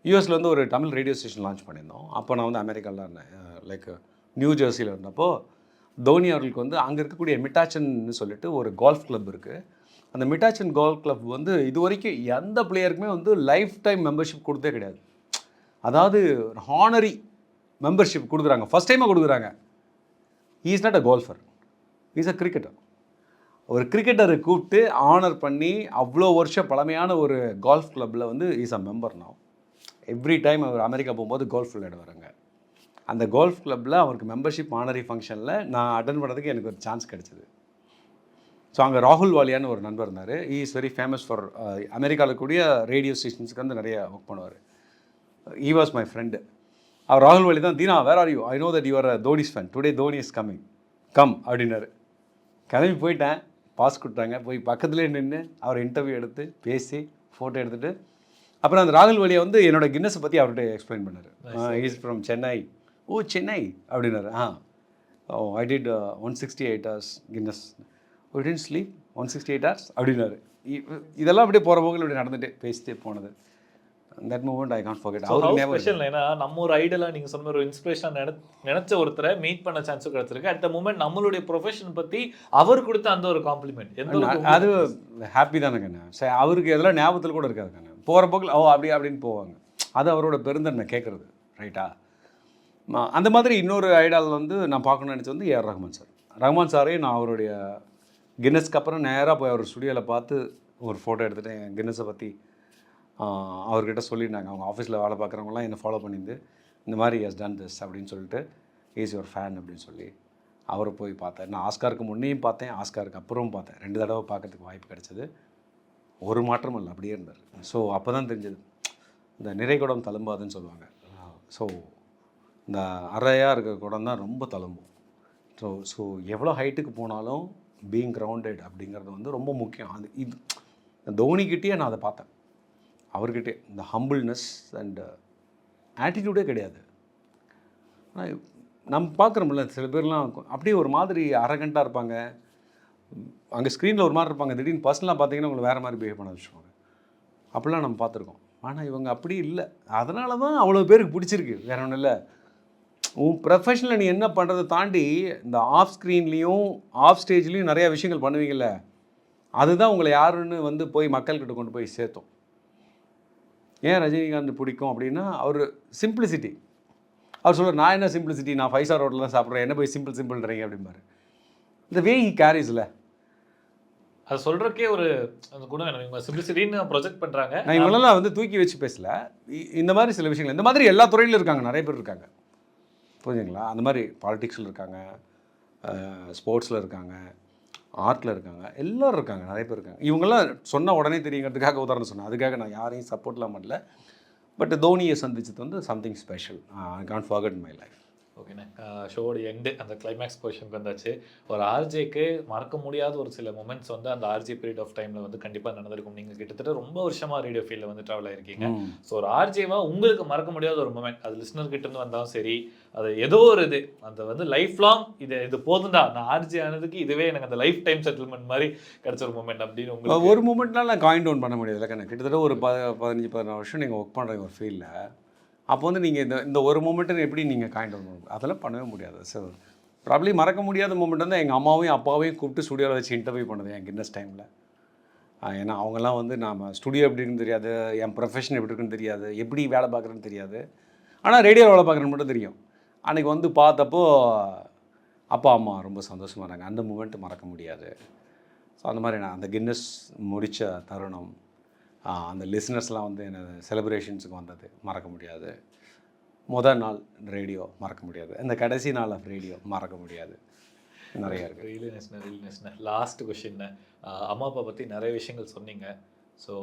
யூஎஸில் வந்து ஒரு தமிழ் ரேடியோ ஸ்டேஷன் லான்ச் பண்ணியிருந்தோம். அப்போ நான் வந்து அமெரிக்காவில் இருந்தேன், லைக் நியூ ஜெர்சியில் இருந்தப்போ தோனி அவர்களுக்கு வந்து அங்கே இருக்கக்கூடிய மிட்டாச்சன்னு சொல்லிட்டு ஒரு கோல்ஃப் கிளப் இருக்குது. அந்த மிட்டாச்சன் கோல்ஃப் கிளப் வந்து இது வரைக்கும் எந்த பிளேயருக்குமே வந்து லைஃப் டைம் மெம்பர்ஷிப் கொடுத்தே கிடையாது. அதாவது ஹானரி மெம்பர்ஷிப் கொடுக்குறாங்க, ஃபஸ்ட் டைமாக கொடுக்குறாங்க. He is not a golfer, is a cricketer. ஒரு கிரிக்கெட்டரை கூப்பிட்டு ஆனர் பண்ணி அவ்வளோ வருஷம் பழமையான ஒரு கோல்ஃப் கிளப்பில் வந்து is a member now. Every time அவர் அமெரிக்கா போகும்போது கோல்ஃப் விளையாட வராங்க. அந்த கோல்ஃப் கிளப்பில் அவருக்கு மெம்பர்ஷிப் ஆனரி ஃபங்க்ஷனில் நான் அட்டன் பண்ணுறதுக்கு எனக்கு ஒரு சான்ஸ் கிடச்சிது. ஸோ அங்கே ராகுல் வாலியான்னு ஒரு நண்பர் இருந்தார். He is very famous for அமெரிக்காவில் கூடிய ரேடியோ ஸ்டேஷன்ஸுக்கு வந்து நிறைய ஒர்க் பண்ணுவார். He was my friend. அவர் ராகுல் வாலி தான், Dheena where are you, I know that you are a Dhoni's fan, today Dhoni is coming, come அப்படின்னாரு. கிளம்பி போயிட்டேன், பாஸ் கொடுத்தாங்க, போய் பக்கத்துலேயே நின்று அவரை இன்டர்வியூ எடுத்து பேசி ஃபோட்டோ எடுத்துகிட்டு அப்புறம் அந்த ராகுல் வாலியை வந்து என்னோட கின்னஸை பற்றி அவர்கிட்ட எக்ஸ்பிளைன் பண்ணார். Is from Chennai. Oh Chennai அப்படின்னாரு. I did 168 hours Guinness. Oh didn't sleep 168 hours அப்படின்னாரு. இதெல்லாம் அப்படியே போகிற போக்கில் இப்படி நடந்துட்டு பேசிட்டே போனது. That moment I can't forget. அவர் ஸ்பெஷல். ஏன்னா நம்ம ஒரு ஐடலாக நீங்கள் சொன்ன ஒரு இன்ஸ்பிரேஷன் நினைச்ச ஒருத்தரை மீட் பண்ண சான்ஸும் கிடைச்சிருக்கு. அட் த மூமெண்ட் நம்மளுடைய ப்ரொஃபஷன் பற்றி அவர் கொடுத்த அந்த ஒரு காம்ப்ளிமெண்ட் அது ஹாப்பி தானேங்க. சரி, அவருக்கு எதெல்லாம் ஞாபகத்தில் கூட இருக்காதுங்க. போகிற போக்கில் அப்படியே அப்படின்னு போவாங்க. அது அவரோட பெருந்தன்மை கேட்குறது, ரைட்டா? அந்த மாதிரி இன்னொரு ஐடால் வந்து நான் பார்க்கணும்னு நினச்சி வந்து ஏஆர் ரஹ்மான் சார். ரஹ்மான் சாரையும் நான் அவருடைய கின்னஸ்க்கு அப்புறம் நேராக போய் அவர் ஸ்டுடியோவில் பார்த்து ஒரு ஃபோட்டோ எடுத்துகிட்டு என் கின்னஸை பற்றி அவர்கிட்ட சொல்லியிருந்தாங்க. அவங்க ஆஃபீஸில் வேலை பார்க்குறவங்களாம் என்னை ஃபாலோ பண்ணியிருந்து இந்த மாதிரி ஹஸ் டன் திஸ் அப்படின்னு சொல்லிட்டு இஸ் யுவர் ஃபேன் அப்படின்னு சொல்லி அவரை போய் பார்த்தேன். நான் ஆஸ்காருக்கு முன்னையும் பார்த்தேன், ஆஸ்காருக்கு அப்புறமும் பார்த்தேன். 2 தடவை பார்க்கறதுக்கு வாய்ப்பு கிடச்சிது. ஒரு மாற்றமும் இல்லை, அப்படியே இருந்தார். ஸோ அப்போ தான் தெரிஞ்சது இந்த நிறைகுடம் தழும்பாதுன்னு சொல்லுவாங்க. ஸோ இந்த அறையாக இருக்கிற குடம் தான் ரொம்ப தழும்பும். ஸோ எவ்வளோ ஹைட்டுக்கு போனாலும் பீயிங் கிரவுண்டட் அப்படிங்கிறது வந்து ரொம்ப முக்கியம். அது இது தோனிக்கிட்டேயே நான் அதை பார்த்தேன். அவர்கிட்டே இந்த ஹம்பிள்னஸ் அண்ட் ஆட்டிடியூடே கிடையாது. ஆனால் நம்ம பார்க்குறோம்ல சில பேர்லாம் அப்படியே ஒரு மாதிரி அரகண்ட்டாக இருப்பாங்க. அங்கே ஸ்க்ரீனில் ஒரு மாதிரி இருப்பாங்க, திடீர்னு பர்சனலாக பார்த்தீங்கன்னா உங்களுக்கு வேறு மாதிரி பிஹேவ் பண்ண வச்சுருவாங்க. அப்படிலாம் நம்ம பார்த்துருக்கோம். ஆனால் இவங்க அப்படி இல்லை. அதனால தான் அவ்வளோ பேருக்கு பிடிச்சிருக்கு, வேறு ஒன்றும் இல்லை. உன் ப்ரொஃபஷனில் நீ என்ன பண்ணுறதை தாண்டி இந்த ஆஃப் ஸ்க்ரீன்லேயும் ஆஃப் ஸ்டேஜ்லேயும் நிறையா விஷயங்கள் பண்ணுவீங்கள்ல, அதுதான் உங்களை யாருன்னு வந்து போய் மக்கள்கிட்ட கொண்டு போய் சேர்த்தோம். ஏன் ரஜினிகாந்த் பிடிக்கும் அப்படின்னா அவர் சிம்பிளிசிட்டி. அவர் சொல்கிறார், நான் என்ன சிம்பிளிசிட்டி, நான் 5 ஸ்டார் ஹோட்டலில் தான் சாப்பிட்றேன், என்ன போய் சிம்பிள்ன்றீங்க அப்படிம்பாரு. இந்த வே ஹி கேரிஸ்ல அது சொல்கிறக்கே ஒரு அந்த குணம் வேணும். இவங்க சிம்பிளிசிட்டின்னு ப்ரொஜெக்ட் பண்ணுறாங்க. நான் இவங்களெல்லாம் வந்து தூக்கி வச்சு பேசல. இந்த மாதிரி சில விஷயங்கள், இந்த மாதிரி எல்லா துறையிலும் இருக்காங்க, நிறைய பேர் இருக்காங்க, புரிஞ்சுங்களா? அந்த மாதிரி பாலிடிக்ஸில் இருக்காங்க, ஸ்போர்ட்ஸில் இருக்காங்க, ஆர்ட்டில் இருக்காங்க, எல்லோரும் இருக்காங்க, நிறைய பேர் இருக்காங்க. இவங்கெல்லாம் சொன்ன உடனே தெரியுங்கிறதுக்காக உதாரணம் சொன்னேன். அதுக்காக நான் யாரையும் சப்போர்ட்லாம் பண்ணல. பட் தோனியை சந்திச்சது வந்து something special. I can't forget my life. ஓகேண்ணே, ஷோட எண்டு அந்த கிளைமேக்ஸ் பொசிஷனுக்கு வந்தாச்சு. ஒரு ஆர்ஜேக்கு மறக்க முடியாத ஒரு சில மூமெண்ட்ஸ் வந்து அந்த ஆர்ஜே பீரியட் ஆஃப் டைமில் வந்து கண்டிப்பாக நடந்திருக்கும். நீங்கள் கிட்டத்தட்ட ரொம்ப வருஷமாக ரேடியோ ஃபீல்டில் வந்து ட்ராவல் ஆகிருக்கீங்க. ஸோ ஒரு ஆர்ஜேவாக உங்களுக்கு மறக்க முடியாத ஒரு மூமெண்ட், அது லிஸ்னர்கிட்டேருந்து வந்தாலும் சரி, அது ஏதோ ஒரு இது அந்த வந்து லைஃப் லாங் இது போதும்டா, நான் ஆர்ஜே ஆனதுக்கு இதுவே எனக்கு அந்த லைஃப் டைம் செட்டில்மெண்ட் மாதிரி கிடச்ச ஒரு மூமெண்ட் அப்படின்னு உங்களுக்கு ஒரு மூமெண்ட்னால நான் காயின் டவுன் பண்ண முடியாது. இல்லை, கிட்டத்தட்ட ஒரு 15-16 வருஷம் நீங்கள் ஒர்க் பண்ணுறீங்க ஒரு ஃபீல்டில். அப்போ வந்து நீங்கள் இந்த ஒரு மூமெண்ட்டு எப்படி நீங்கள் காயின் டவுன் பண்ண, அதெல்லாம் பண்ணவே முடியாது. ஸோ ப்ராப்ளி மறக்க முடியாத மூமெண்ட் வந்து எங்கள் அம்மாவையும் அப்பாவையும் கூப்பிட்டு ஸ்டுடியோவில் வச்சு இன்டர்வியூ பண்ணது என் கின்னஸ் டைமில். ஏன்னா அவங்கெல்லாம் வந்து நாம் ஸ்டுடியோ எப்படி இருக்குன்னு தெரியாது, என் ப்ரொஃபஷன் எப்படி இருக்குன்னு தெரியாது, எப்படி வேலை பார்க்குறேன்னு தெரியாது. ஆனால் ரேடியோவில் வேலை பார்க்குறேன்னு மட்டும் தெரியும். அன்றைக்கி வந்து பார்த்தப்போ அப்பா அம்மா ரொம்ப சந்தோஷமாக இருந்தாங்க. அந்த மூமெண்ட் மறக்க முடியாது. ஸோ அந்த மாதிரி நான் அந்த கின்னஸ் முடித்த தருணம், அந்த லிசனர்ஸ்லாம் வந்து என்ன செலிப்ரேஷன்ஸுக்கு வந்தது மறக்க முடியாது. முதல் நாள் ரேடியோ மறக்க முடியாது. இந்த கடைசி நாள் ஆஃப் ரேடியோ மறக்க முடியாது. நிறையா இருக்குது. ரீல்னஸ்ண்ணே லாஸ்ட் கொஷின், அம்மா அப்பா பற்றி நிறைய விஷயங்கள் சொன்னீங்க. ஸோ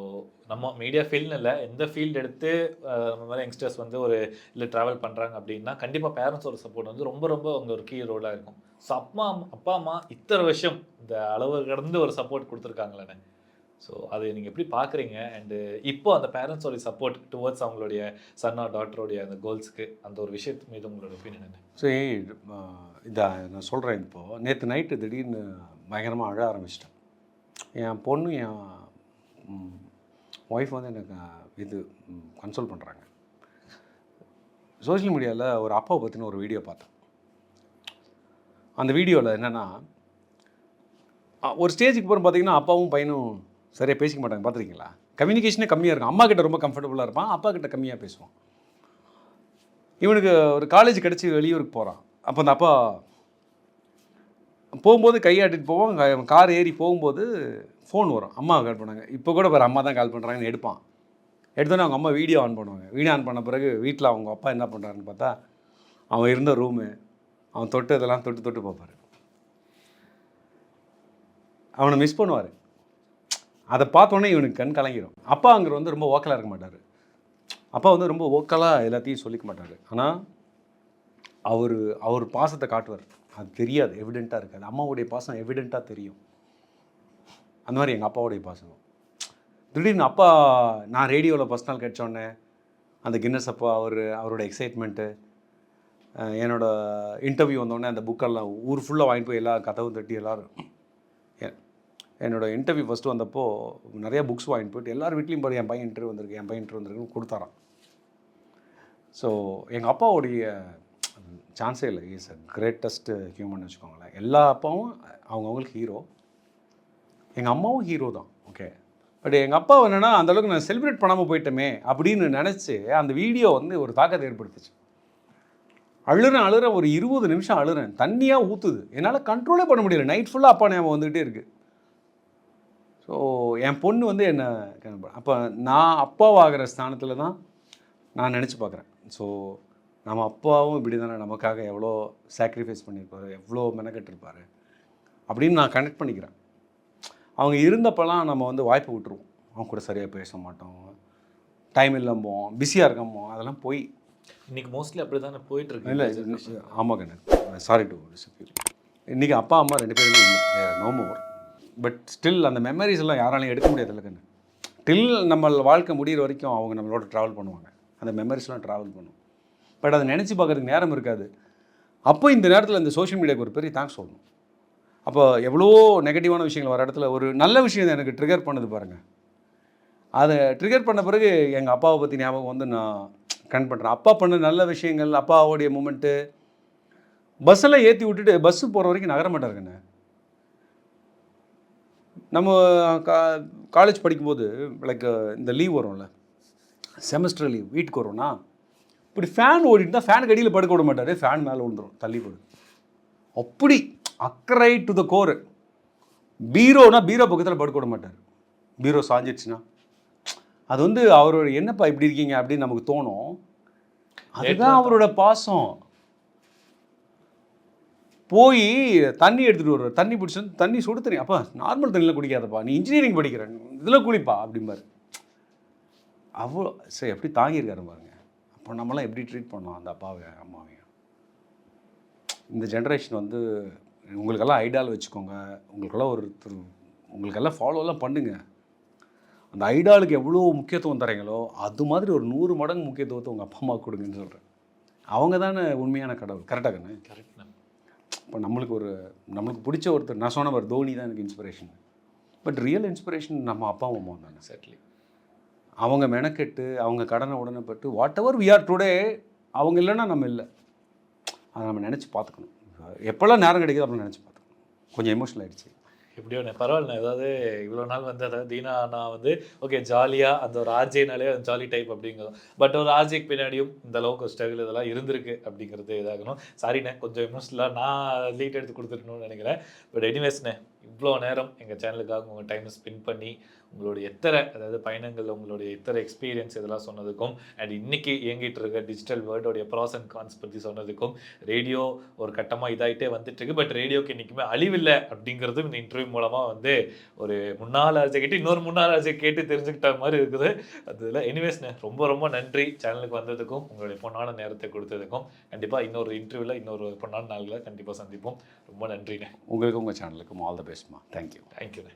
நம்ம மீடியா ஃபீல்டுன்னு இல்லை, எந்த ஃபீல்டு எடுத்து நம்ம மாதிரி யங்ஸ்டர்ஸ் வந்து ஒரு இல்லை ட்ராவல் பண்ணுறாங்க அப்படின்னா கண்டிப்பாக பேரண்ட்ஸோட சப்போர்ட் வந்து ரொம்ப ரொம்ப அவங்க ஒரு கீ ரோலாக இருக்கும். ஸோ அப்பா அம்மா இத்தனை வருஷம் இந்த அளவு கடந்து ஒரு சப்போர்ட் கொடுத்துருக்காங்களே. ஸோ அதை நீங்கள் எப்படி பார்க்குறீங்க? அண்டு இப்போ அந்த பேரண்ட்ஸோடைய சப்போர்ட் டுவர்ட்ஸ் அவங்களுடைய சன் ஆர் டாட்டருடைய அந்த கோல்ஸுக்கு அந்த ஒரு விஷயத்து மீது உங்களோட ஒப்பீனியன் என்ன? சரி, இதை நான் சொல்கிறேன். இப்போது நேற்று நைட்டு திடீர்னு பயங்கரமாக அழ ஆரம்பிச்சிட்டேன். என் பொண்ணு என் ஒய்ஃப் வந்து எனக்கு இது கன்சோல் பண்ணுறாங்க. சோஷியல் மீடியாவில் ஒரு அப்பாவை பற்றின ஒரு வீடியோ பார்த்தேன். அந்த வீடியோவில் என்னென்னா, ஒரு ஸ்டேஜுக்கு போகிற பார்த்தீங்கன்னா அப்பாவும் பையனும் சரியாக பேசிக்க மாட்டாங்க. பார்த்துருக்கீங்களா? கம்யூனிகேஷனே கம்மியாக இருக்கும். அம்மா கிட்ட ரொம்ப கம்ஃபர்டபுளாக இருப்பான், அப்பா கிட்ட கம்மியாக பேசுவான். இவனுக்கு ஒரு காலேஜ் கிடச்சி வெளியூருக்கு போகிறான். அப்போ அந்த அப்பா போகும்போது கையாட்டிட்டு போவோம். கார் ஏறி போகும்போது ஃபோன் வரும். அம்மா கால் பண்ணாங்க. இப்போ கூட வேறு அம்மா தான் கால் பண்ணுறாங்கன்னு எடுப்பான். எடுத்தோன்னே அவங்க அம்மா வீடியோ ஆன் பண்ணுவாங்க. வீடியோ ஆன் பண்ண பிறகு வீட்டில் அவங்க அப்பா என்ன பண்ணுறாருன்னு பார்த்தா, அவன் இருந்த ரூமு, அவன் தொட்டு இதெல்லாம் தொட்டு பார்ப்பார். அவனை மிஸ் பண்ணுவார். அதை பார்த்தோன்னே இவனுக்கு கண் கலங்கிடும். அப்பா அங்கே வந்து ரொம்ப ஓக்கலாக இருக்க மாட்டார். அப்பா வந்து ரொம்ப ஓக்கலாக எல்லாத்தையும் சொல்லிக்க மாட்டார். ஆனால் அவர் பாசத்தை காட்டுவார். அது தெரியாது, எவிடெண்ட்டாக இருக்காது. அம்மாவுடைய பாசம் எவிடெண்ட்டாக தெரியும். அந்த மாதிரி எங்கள் அப்பாவுடைய பாசம். திடீர்னு அப்பா நான் ரேடியோவில் ஃபஸ்ட் நாள் கிடைச்சோடனே அந்த கின்னஸ் அப்பா அவரோட எக்ஸைட்மெண்ட்டு, என்னோடய இன்டர்வியூ வந்தோடனே அந்த புக்கெல்லாம் ஊர் ஃபுல்லாக வாங்கிட்டு போய் எல்லா கதவும் தட்டி எல்லோரும், என்னோடய இன்டர்வியூ ஃபஸ்ட்டு வந்தப்போ நிறையா புக்ஸ் வாங்கிட்டு போய்ட்டு எல்லார் வீட்லேயும் பாரு என் பையன் இன்டர்வியூ வந்திருக்குன்னு கொடுத்தாரான். ஸோ எங்கள் அப்பாவுடைய சான்ஸே இல்லை. இஸ் அ கிரேட்டஸ்ட் ஹியூமன் வச்சுக்கோங்களேன். எல்லா அப்பாவும் அவங்கவுங்களுக்கு ஹீரோ. எங்கள் அம்மாவும் ஹீரோ தான். ஓகே, பட் எங்கள் அப்பா என்னென்னா அந்தளவுக்கு நான் செலிப்ரேட் பண்ணாமல் போயிட்டோமே அப்படின்னு நினச்சி அந்த வீடியோ வந்து ஒரு தாக்கத்தை ஏற்படுத்துச்சு. அழுறேன் ஒரு 20 நிமிஷம் அழுறேன். தண்ணியாக ஊற்றுது. என்னால் கண்ட்ரோலே பண்ண முடியல. நைட் ஃபுல்லாக அப்பா ஞாபகம் வந்துகிட்டே இருக்குது. ஸோ என் பொண்ணு வந்து என்னை அப்போ நான் அப்பாவாகிற ஸ்தானத்தில் தான் நான் நினச்சி பார்க்குறேன். ஸோ நம்ம அப்பாவும் இப்படி தானே நமக்காக எவ்வளோ சாக்ரிஃபைஸ் பண்ணியிருப்பார், எவ்வளோ மெனக்கெட்டிருப்பார் அப்படின்னு நான் கனெக்ட் பண்ணிக்கிறேன். அவங்க இருந்தப்பெல்லாம் நம்ம வந்து வாய்ப்பு விட்டுருவோம். அவங்க கூட சரியாக பேச மாட்டோம், டைம் இல்லாமல் பிஸியாக இருக்கமோ, அதெல்லாம் போய் இன்றைக்கி மோஸ்ட்லி அப்படி தானே போயிட்டுருக்கு. இல்லை, ஆமாம் கண்ணு, சாரி டு டிசப்பியர். இன்றைக்கி அப்பா அம்மா 2 பேருமே இல்லை, நோ மோர். பட் ஸ்டில் அந்த மெமரிஸ் எல்லாம் யாராலையும் எடுக்க முடியாது இல்லை கண்ணு. டில் நம்ம வாழ்க்கை முடிகிற வரைக்கும் அவங்க நம்மளோட ட்ராவல் பண்ணுவாங்க. அந்த மெமரிஸ்லாம் ட்ராவல் பண்ணும். பட் அதை நினச்சி பார்க்குறதுக்கு நேரம் இருக்காது. அப்போ இந்த நேரத்தில் இந்த சோஷியல் மீடியாவுக்கு ஒரு பெரிய தேங்க்ஸ் சொல்லணும். அப்போ எவ்வளோ நெகட்டிவான விஷயங்கள் வர இடத்துல ஒரு நல்ல விஷயம் எனக்கு ட்ரிகர் பண்ணுது பாருங்கள். அதை ட்ரிகர் பண்ண பிறகு எங்கள் அப்பாவை பற்றி ஞாபகம் வந்து நான் கனெக்ட் பண்ணுறேன். அப்பா பண்ண நல்ல விஷயங்கள், அப்பாவோடைய மூமெண்ட்டு, பஸ்ஸெல்லாம் ஏற்றி விட்டுட்டு பஸ்ஸு போகிற வரைக்கும் நகர மாட்டாருங்கண்ணே. நம்ம காலேஜ் படிக்கும்போது லைக் இந்த லீவ் வரும்ல, செமஸ்டர் லீவ், வீட்டுக்கு வரோன்னா இப்படி ஃபேன் ஓடிட்டு தான் ஃபேனுக்கு அடியில் படுக்க விட மாட்டார். ஃபேன் மேலே விழுந்துடும், தள்ளி போடு. அப்படி அக்கறை டு த கோர். பீரோனா பீரோ பக்கத்தில் படுக்க விட மாட்டார். பீரோ சாஞ்சிடுச்சுன்னா அது வந்து அவரோட என்னப்பா இப்படி இருக்கீங்க அப்படின்னு நமக்கு தோணும். அதுதான் அவரோட பாசம். போய் தண்ணி எடுத்துகிட்டு வருவார். தண்ணி பிடிச்சி வந்து தண்ணி சுடு தண்ணி, அப்பா நார்மல் தண்ணியில் குடிக்காதப்பா, நீ இன்ஜினியரிங் படிக்கிறேன், இதில் குளிப்பா அப்படிம்பாரு. அவ்வளோ சரி, எப்படி தாங்கியிருக்காரு பாருங்க. அப்போ நம்மளாம் எப்படி ட்ரீட் பண்ணோம் அந்த அப்பாவையும் அம்மாவையும். இந்த ஜென்ரேஷன் வந்து உங்களுக்கெல்லாம் ஐடால் வச்சுக்கோங்க. உங்களுக்கெல்லாம் ஃபாலோலாம் பண்ணுங்க. அந்த ஐடாலுக்கு எவ்வளோ முக்கியத்துவம் தரீங்களோ அது மாதிரி ஒரு 100 மடங்கு முக்கியத்துவத்தை உங்கள் அப்பா அம்மா கொடுங்கன்னு சொல்கிறேன். அவங்க தானே உண்மையான கடவுள். கரெக்டாக கண்ணு? கரெக்ட். இப்போ நம்மளுக்கு பிடிச்ச ஒருத்தர், நான் சொன்ன ஒரு தோனி தான் எனக்கு இன்ஸ்பிரேஷன். பட் ரியல் இன்ஸ்பிரேஷன் நம்ம அப்பா அம்மா தானே. செட்லி அவங்க மெனக்கெட்டு அவங்க கடனை உடனேப்பட்டு whatever we are today, அவங்க இல்லைன்னா நம்ம இல்லை. அதை நம்ம நினச்சி பார்த்துக்கணும். எப்போல்லாம் நேரம் கிடைக்குது அப்படின்னு நினச்சி பார்த்துக்கணும். கொஞ்சம் எமோஷனல் ஆகிடுச்சு. எப்படியோண்ணே பரவாயில்லண்ணே. அதாவது இவ்வளோ நாள் வந்து அதாவது தீனா நான் வந்து ஓகே ஜாலியாக அந்த ஒரு ஆர்ஜேனாலே ஜாலி டைப் அப்படிங்கிறோம். பட் ஒரு ஆர்ஜேக்கு பின்னாடியும் இந்த அளவுக்கு ஸ்ட்ரகிள் இதெல்லாம் இருந்திருக்கு அப்படிங்கிறது இதாகணும். சாரிண்ணே கொஞ்சம் எமோஷனலாக நான் லீட் எடுத்து கொடுத்துருக்கணும்னு நினைக்கிறேன். பட் எனிவேஸ்ண்ணே இவ்வளோ நேரம் எங்கள் சேனலுக்காக உங்கள் டைமை ஸ்பெண்ட் பண்ணி உங்களுடைய அதாவது பயணங்கள் உங்களுடைய எக்ஸ்பீரியன்ஸ் இதெல்லாம் சொன்னதுக்கும் அண்ட் இன்னைக்கு இயங்கிட்டு இருக்க டிஜிட்டல் வேர்ல்டோடைய ப்ராஸ் அண்ட் கான்ஸ் பற்றி சொன்னதுக்கும் ரேடியோ ஒரு கட்டமாக இதாகிட்டே வந்துட்டு இருக்கு. பட் ரேடியோக்கு என்றைக்குமே அழிவில்லை அப்படிங்கிறதும் இந்த இன்டர்வியூ மூலமாக வந்து ஒரு முன்னாள் ஆர்ஜே கேட்டு இன்னொரு முன்னாள் ஆர்ஜே கேட்டு தெரிஞ்சுக்கிட்ட மாதிரி இருக்குது. அதில் எனிவேஸ்ண்ணே ரொம்ப ரொம்ப நன்றி சேனலுக்கு வந்ததுக்கும் உங்களுடைய பொண்ணான நேரத்தை கொடுத்ததுக்கும். கண்டிப்பாக இன்னொரு இன்டர்வியூவில் இன்னொரு பொண்ணான நாளில் கண்டிப்பாக சந்திப்போம். ரொம்ப நன்றிண்ணே. உங்களுக்கு உங்கள் சேனலுக்கும் ஆல் த பெஸ்ட்மா. தேங்க்யூ. தேங்க்யூண்ணே.